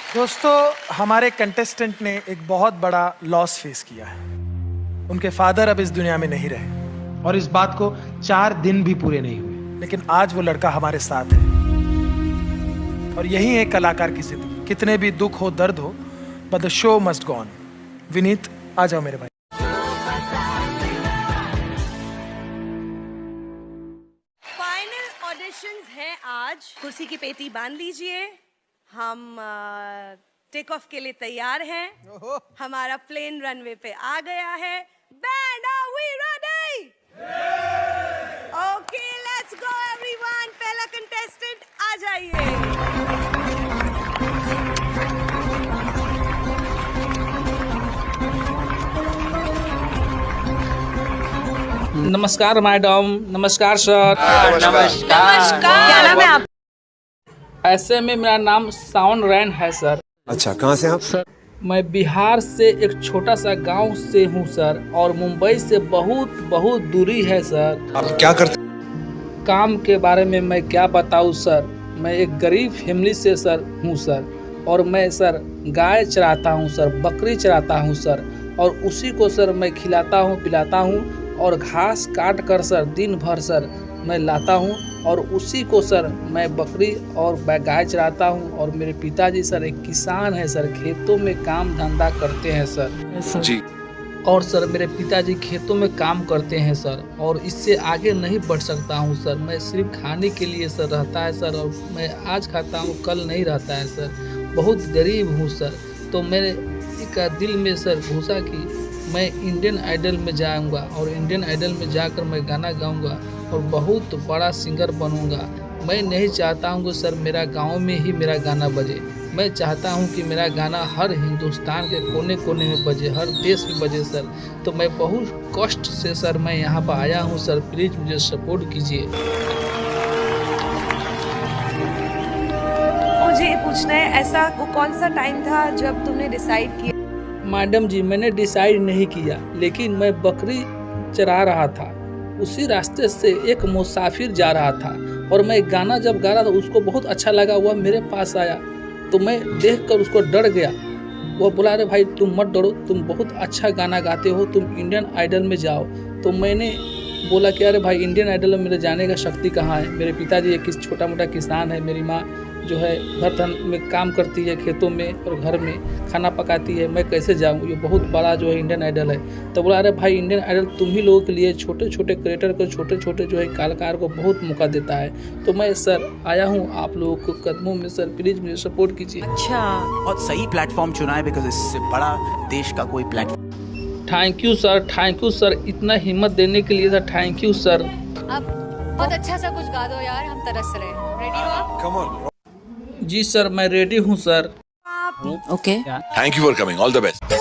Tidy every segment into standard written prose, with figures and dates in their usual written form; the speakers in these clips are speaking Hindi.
दोस्तों, हमारे कंटेस्टेंट ने एक बहुत बड़ा लॉस फेस किया है। उनके फादर अब इस दुनिया में नहीं रहे और इस बात को 4 दिन भी पूरे नहीं हुए, लेकिन आज वो लड़का हमारे साथ है। और यही है कलाकार की जिंदगी, कितने भी दुख हो, दर्द हो, but the show must go on. Vineet, आ जाओ मेरे भाई। फाइनल ऑडिशंस हैं आज। कुर्सी की पेटी बांध लीजिए, हम टेक ऑफ के लिए तैयार हैं। हमारा प्लेन रनवे पे आ गया है। Band, are we ready? Okay, let's go everyone. पहला कंटेस्टेंट आ जाइए। नमस्कार मैडम। नमस्कार सर। नमस्कार। क्या नाम है आप? ऐसे में मेरा नाम सावन रैन है सर। अच्छा, कहाँ से आप? सर, मैं बिहार से एक छोटा सा गांव से हूँ सर, और मुंबई से बहुत दूरी है सर। आप क्या करते? काम के बारे में मैं क्या बताऊँ सर। मैं एक गरीब फैमिली से सर हूँ सर, और मैं सर गाय चराता हूँ सर, बकरी चराता हूँ सर, और उसी को सर मैं खिलाता हूँ, पिलाता हूँ, और घास काट कर सर दिन भर सर मैं लाता हूँ, और उसी को सर मैं बकरी और गाय चराता हूँ। और मेरे पिताजी सर एक किसान है सर, खेतों में काम धंधा करते हैं सर जी। और सर मेरे पिताजी खेतों में काम करते हैं सर, और इससे आगे नहीं बढ़ सकता हूँ सर। मैं सिर्फ खाने के लिए सर रहता है सर, और मैं आज खाता हूँ कल नहीं रहता है सर। बहुत गरीब हूँ सर। तो मेरे का दिल में सर घुसा कि मैं इंडियन आइडल में जाऊंगा, और इंडियन आइडल में जाकर मैं गाना गाऊंगा और बहुत बड़ा सिंगर बनूंगा। मैं नहीं चाहता हूं कि सर मेरा गांव में ही मेरा गाना बजे। मैं चाहता हूं कि मेरा गाना हर हिंदुस्तान के कोने कोने में बजे, हर देश में बजे सर। तो मैं बहुत कष्ट से सर मैं यहाँ पर आया हूँ सर। प्लीज़ मुझे सपोर्ट कीजिए। मुझे ये पूछना है, ऐसा वो कौन सा टाइम था जब तुमने डिसाइड किया? मैडम जी, मैंने डिसाइड नहीं किया, लेकिन मैं बकरी चरा रहा था। उसी रास्ते से एक मुसाफिर जा रहा था, और मैं गाना जब गा रहा था उसको बहुत अच्छा लगा। वह मेरे पास आया तो मैं देखकर उसको डर गया। वह बोला, अरे भाई तुम मत डरो, तुम बहुत अच्छा गाना गाते हो, तुम इंडियन आइडल में जाओ। तो मैंने बोला कि अरे भाई इंडियन आइडल में मेरे जाने का शक्ति कहाँ है। मेरे पिताजी एक छोटा मोटा किसान है, मेरी माँ जो है घर में काम करती है, खेतों में और घर में खाना पकाती है। मैं कैसे जाऊँ, ये बहुत बड़ा जो है इंडियन आइडल है। तो बोला, अरे भाई इंडियन आइडल तुम ही लोगों के लिए, छोटे छोटे क्रिएटर को, छोटे छोटे जो है कलाकार को बहुत मौका देता है। तो मैं सर आया हूँ आप लोगों को कदमों में सर, प्लीज़ मुझे सपोर्ट कीजिए। अच्छा, बहुत सही प्लेटफॉर्म चुना है, बिकॉज इससे बड़ा देश का कोई platform. Thank you sir, thank you sir, इतना हिम्मत देने के लिए सर, थैंक यू सर। आप बहुत अच्छा सा कुछ गा दो यार, हम तरस रहे हैं। रेडी हो आप? Come on. जी सर, मैं रेडी हूँ sir. Okay. Thank you for coming. All the best.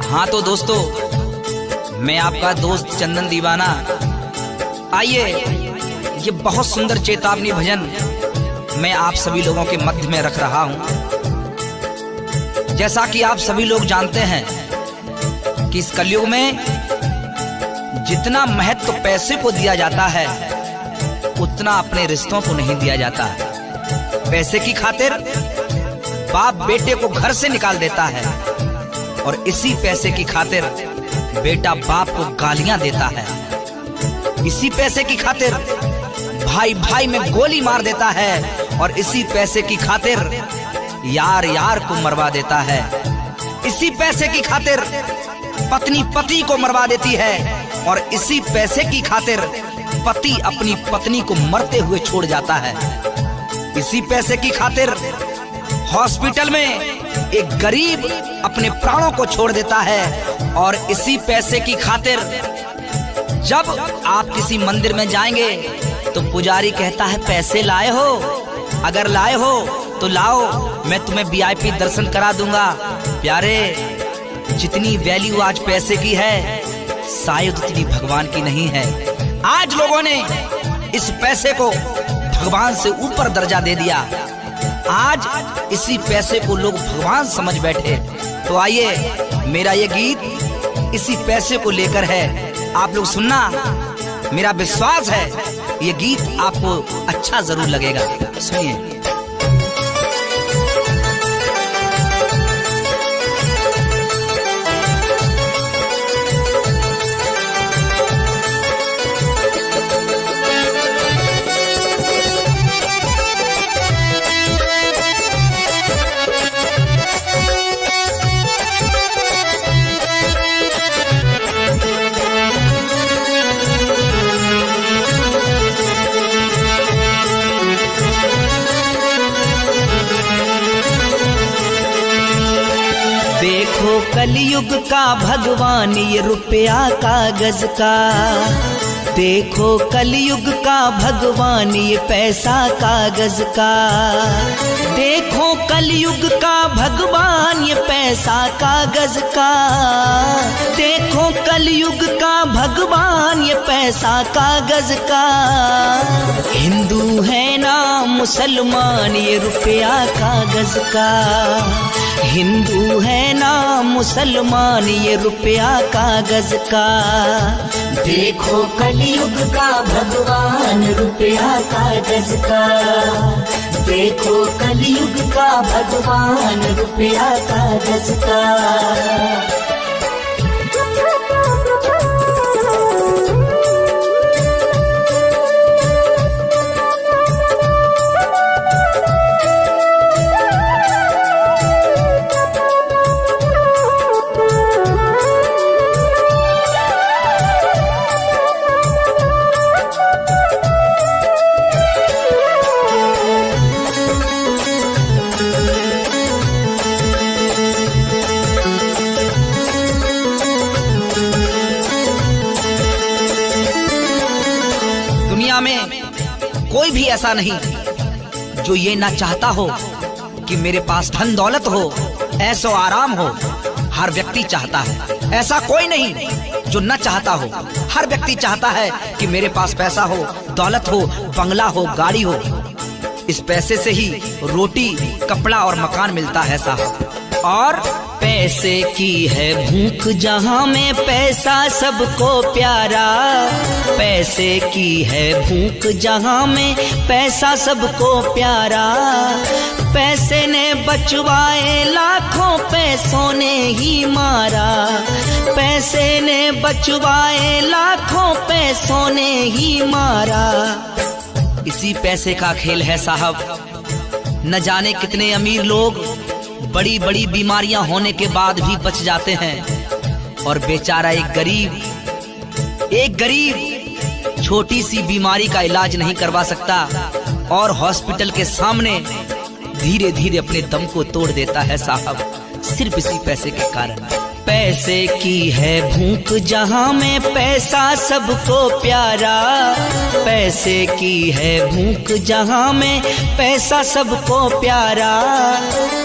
हाँ तो दोस्तों, मैं आपका दोस्त चंदन दीवाना। आइए, ये बहुत सुंदर चेतावनी भजन मैं आप सभी लोगों के मध्य में रख रहा हूँ। जैसा कि आप सभी लोग जानते हैं कि इस कलयुग में जितना महत्व पैसे को दिया जाता है, उतना अपने रिश्तों को नहीं दिया जाता। पैसे की खातिर बाप बेटे को घर से निकाल देता है, और इसी पैसे की खातिर बेटा बाप को गालियां देता है। इसी पैसे की खातिर भाई भाई में गोली मार देता है, और इसी पैसे की खातिर यार यार को मरवा देता है। इसी पैसे की खातिर पत्नी पति को मरवा देती है, और इसी पैसे की खातिर पति अपनी पत्नी को मरते हुए छोड़ जाता है। इसी पैसे की खातिर हॉस्पिटल में एक गरीब अपने प्राणों को छोड़ देता है, और इसी पैसे की खातिर जब आप किसी मंदिर में जाएंगे तो पुजारी कहता है, पैसे लाए हो? अगर लाए हो तो लाओ, मैं तुम्हें VIP दर्शन करा दूंगा। प्यारे, जितनी वैल्यू आज पैसे की है, शायद उतनी भगवान की नहीं है। आज लोगों ने इस पैसे को भगवान से ऊपर दर्जा दे दिया। आज इसी पैसे को लोग भगवान समझ बैठे। तो आइए, मेरा ये गीत इसी पैसे को लेकर है। आप लोग सुनना, मेरा विश्वास है ये गीत आपको अच्छा जरूर लगेगा। सुनिए। देखो कलयुग का भगवान ये रुपया कागज का, देखो कलयुग का भगवान ये पैसा कागज का, देखो कलयुग का भगवान ये पैसा कागज का, देखो कलयुग का भगवान ये पैसा कागज का। हिंदू है ना मुसलमान ये रुपया कागज का, हिंदू है ना मुसलमान ये रुपया कागज का। देखो कलयुग का भगवान रुपया कागज का, देखो कलयुग का भगवान रुपया कागज का। कोई भी ऐसा नहीं जो ये ना चाहता हो कि मेरे पास धन दौलत हो, ऐशो आराम हो। हर व्यक्ति चाहता है, ऐसा कोई नहीं जो न चाहता हो। हर व्यक्ति चाहता है कि मेरे पास पैसा हो, दौलत हो, बंगला हो, गाड़ी हो। इस पैसे से ही रोटी, कपड़ा और मकान मिलता है साहब। और पैसे की है भूख जहाँ में पैसा सबको प्यारा, पैसे की है भूख जहाँ में पैसा सबको प्यारा। पैसे ने बचवाए लाखों, पैसों ने ही मारा, पैसे ने बचवाए लाखों, पैसों ने ही मारा। इसी पैसे का खेल है साहब। न जाने कितने अमीर लोग बड़ी बड़ी बीमारियां होने के बाद भी बच जाते हैं, और बेचारा एक गरीब छोटी सी बीमारी का इलाज नहीं करवा सकता और हॉस्पिटल के सामने धीरे धीरे अपने दम को तोड़ देता है साहब, सिर्फ इसी पैसे के कारण। पैसे की है भूख जहाँ में पैसा सबको प्यारा, पैसे की है भूख जहाँ में पैसा सबको प्यारा।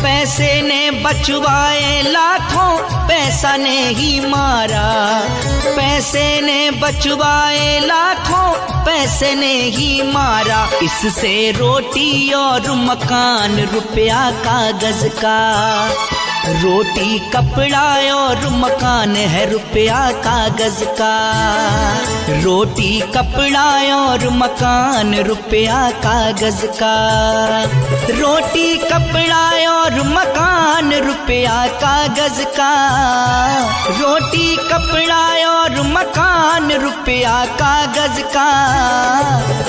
पैसे ने बचवाए लाखों, पैसा ने ही मारा, पैसे ने बचवाए लाखों, पैसे ने ही मारा। इससे रोटी और मकान रुपया कागज का, रोटी कपड़ा और मकान है रुपया कागज का, रोटी कपड़ा और मकान रुपया कागज का, रोटी कपड़ा और मकान रुपया कागज का, रोटी कपड़ा और मकान रुपया कागज का।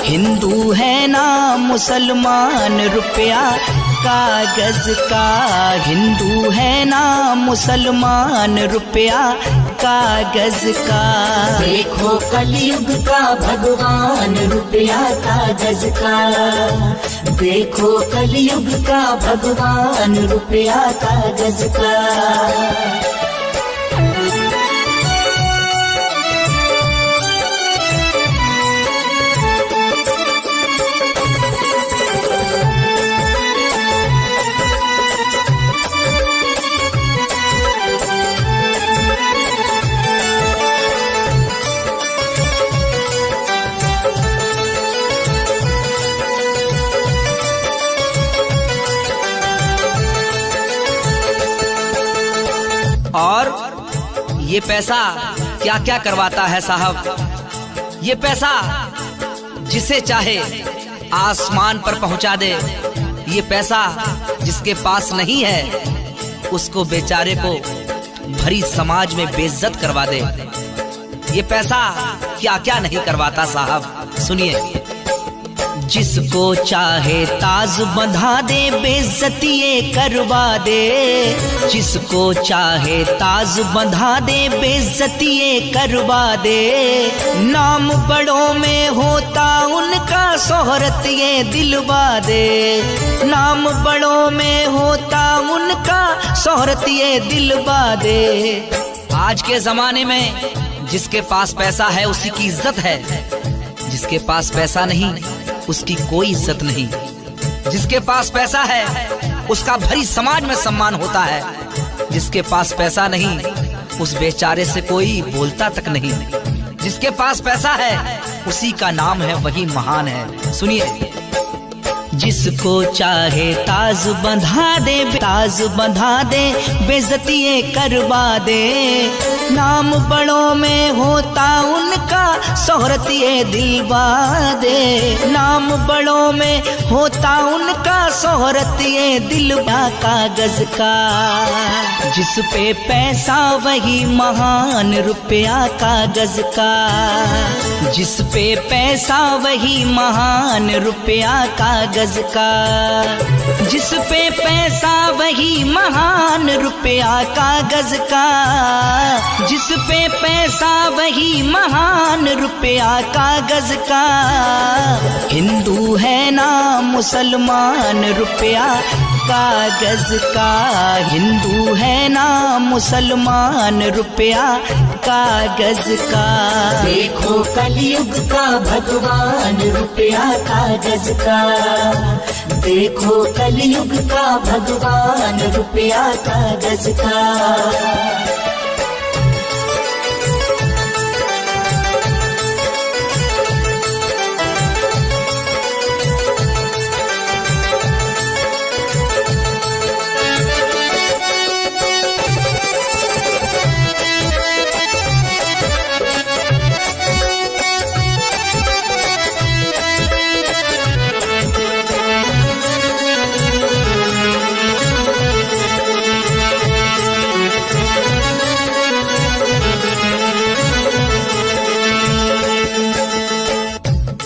हिंदू है ना मुसलमान रुपया कागज का, हिंदू है ना मुसलमान रुपया कागज का। देखो कलयुग का भगवान रुपया कागज का, देखो कलयुग का भगवान रुपया कागज का। और ये पैसा क्या क्या करवाता है साहब। ये पैसा जिसे चाहे आसमान पर पहुंचा दे। ये पैसा जिसके पास नहीं है उसको बेचारे को भरी समाज में बेइज्जत करवा दे। ये पैसा क्या क्या नहीं करवाता साहब, सुनिए। जिसको चाहे ताज बंधा दे, बेइज्जती ये करवा दे। जिसको चाहे ताज बंधा दे, बेइज्जती ये करवा दे। नाम बड़ों में होता उनका, शोहरत ये दिलवा दे। नाम बड़ों में होता उनका, शोहरत ये दिल बादे। आज के जमाने में जिसके पास पैसा है उसी की इज्जत है, जिसके पास पैसा नहीं उसकी कोई इज्जत नहीं। जिसके पास पैसा है उसका भरी समाज में सम्मान होता है, जिसके पास पैसा नहीं उस बेचारे से कोई बोलता तक नहीं। जिसके पास पैसा है उसी का नाम है वही महान है। सुनिए, जिसको चाहे ताज बंधा दे, ताज बंधा दे, बेइज्जती करवा दे। नाम बड़ों में होता उनका, शोहरत ये दिलवा दे। नाम बड़ों में होता उनका, शोहरत ये दिलवा कागज का। जिस पे पैसा वही महान, रुपया कागज का। जिस पे पैसा वही महान, रुपया कागज का। जिस पे पैसा वही महान, रुपया कागज का। जिस पे पैसा वही महान, रुपया कागज का। हिंदू है ना मुसलमान, रुपया कागज का। हिंदू है ना मुसलमान, रुपया कागज का। देखो कलयुग का भगवान, रुपया कागज का। देखो कलयुग का भगवान, रुपया कागज का।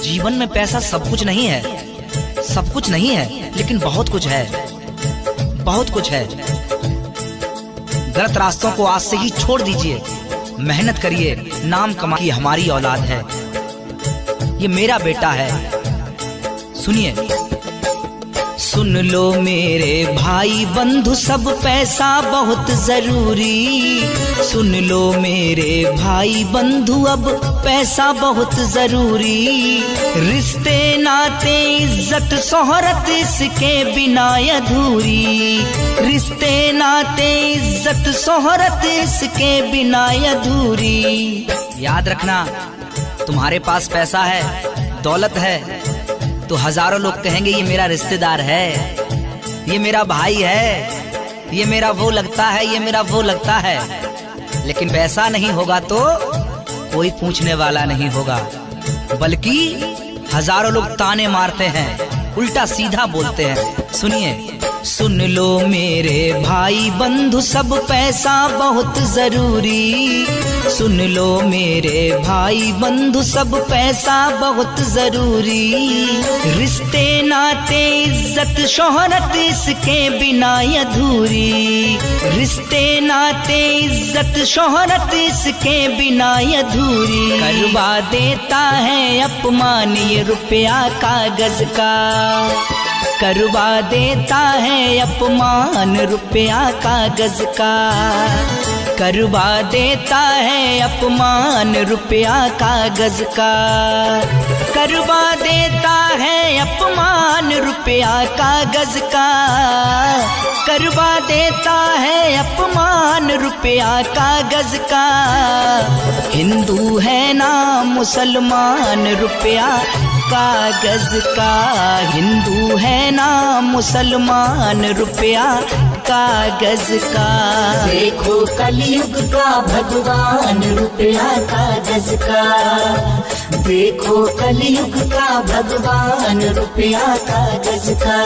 जीवन में पैसा सब कुछ नहीं है, सब कुछ नहीं है, लेकिन बहुत कुछ है, बहुत कुछ है। गलत रास्तों को आज से ही छोड़ दीजिए, मेहनत करिए, नाम कमाइए। हमारी औलाद है, ये मेरा बेटा है। सुनिए, सुन लो मेरे भाई बंधु, सब पैसा बहुत जरूरी। सुन लो मेरे भाई बंधु, अब पैसा बहुत जरूरी। रिश्ते नाते इज्जत शोहरत इसके बिना अधूरी। रिश्ते नाते इज्जत शोहरत इसके बिना अधूरी। याद रखना, तुम्हारे पास पैसा है, दौलत है, तो हजारों लोग कहेंगे ये मेरा रिश्तेदार है, ये मेरा भाई है, ये मेरा वो लगता है, ये मेरा वो लगता है। लेकिन पैसा नहीं होगा तो कोई पूछने वाला नहीं होगा, बल्कि हजारों लोग ताने मारते हैं, उल्टा सीधा बोलते हैं। सुनिए, सुन लो मेरे भाई बंधु, सब पैसा बहुत जरूरी। सुन लो मेरे भाई बंधु, सब पैसा बहुत जरूरी। रिश्ते नाते इज्जत शोहरत इसके बिना अधूरी। रिश्ते नाते इज्जत शोहरत इसके बिना अधूरी। करवा देता है अपमान ये रुपया कागज का। करवा देता है अपमान रुपया कागज का। करवा देता है अपमान रुपया कागज का। करवा देता है अपमान रुपया कागज का। करवा देता है अपमान रुपया कागज का। हिंदू है ना मुसलमान रुपया कागज का। हिंदू है ना मुसलमान रुपया कागज का। देखो कलयुग का भगवान रुपया कागज का। देखो कलयुग का भगवान रुपया कागज का।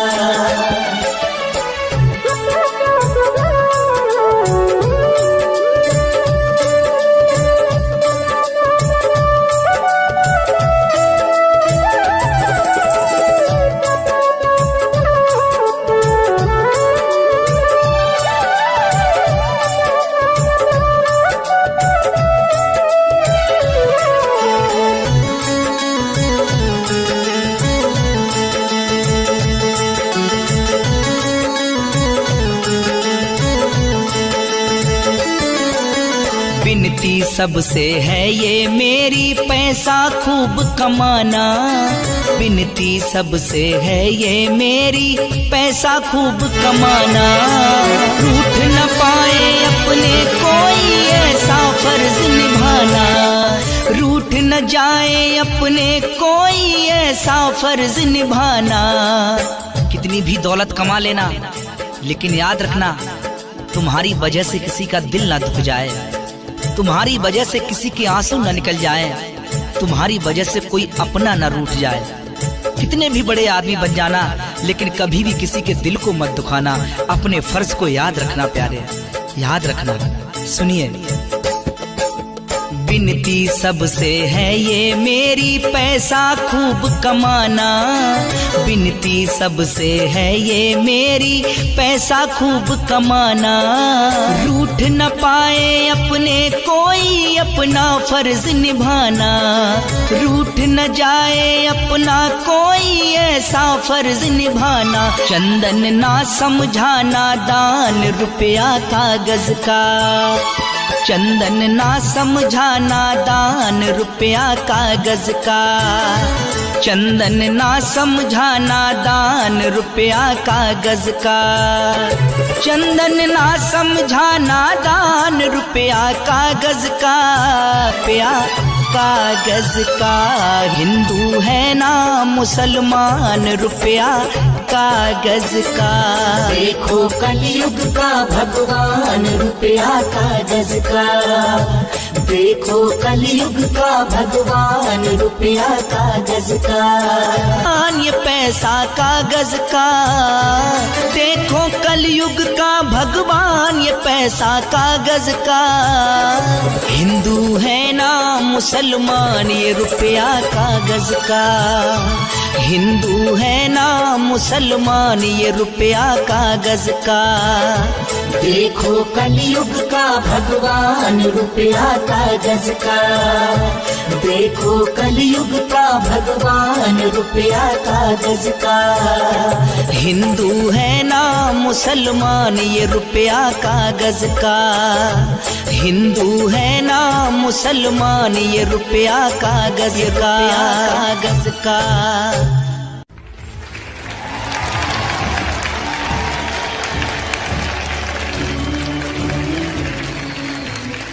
विनती सबसे है ये मेरी पैसा खूब कमाना, विनती सबसे है ये मेरी पैसा खूब कमाना। रूठ न पाए अपने कोई ऐसा फर्ज निभाना, रूठ न जाए अपने कोई ऐसा फर्ज निभाना। कितनी भी दौलत कमा लेना, लेकिन याद रखना तुम्हारी वजह से किसी का दिल ना दुख जाए, तुम्हारी वजह से किसी के आंसू ना निकल जाए, तुम्हारी वजह से कोई अपना ना रूठ जाए। कितने भी बड़े आदमी बन जाना, लेकिन कभी भी किसी के दिल को मत दुखाना। अपने फर्ज को याद रखना प्यारे, याद रखना। सुनिए, विनती सबसे है ये मेरी पैसा खूब कमाना, विनती सबसे है ये मेरी पैसा खूब कमाना। रूठ न पाए अपने कोई अपना फर्ज निभाना, रूठ न जाए अपना कोई ऐसा फर्ज निभाना। चंदन ना समझाना दान रुपया कागज का, चंदन ना समझाना दान रुपया कागज का, चंदन ना समझाना दान रुपया कागज का, चंदन ना समझाना दान रुपया कागज का, रुपया कागज का। हिंदू है ना मुसलमान रुपया कागज का। देखो कलयुग का भगवान रुपया कागज का, देखो कलयुग का भगवान रुपया कागज का। ये पैसा कागज का, देखो कलयुग का भगवान ये पैसा कागज का। हिंदू है ना मुसलमान ये रुपया कागज का, हिंदू है ना मुसलमान ये रुपया कागज का। देखो कलयुग का भगवान रुपया कागज का, देखो कलयुग का भगवान रुपया कागज का। हिंदू है ना मुसलमान ये रुपया कागज का, हिंदू है ना मुसलमान ये रुपया कागज का, कागज का।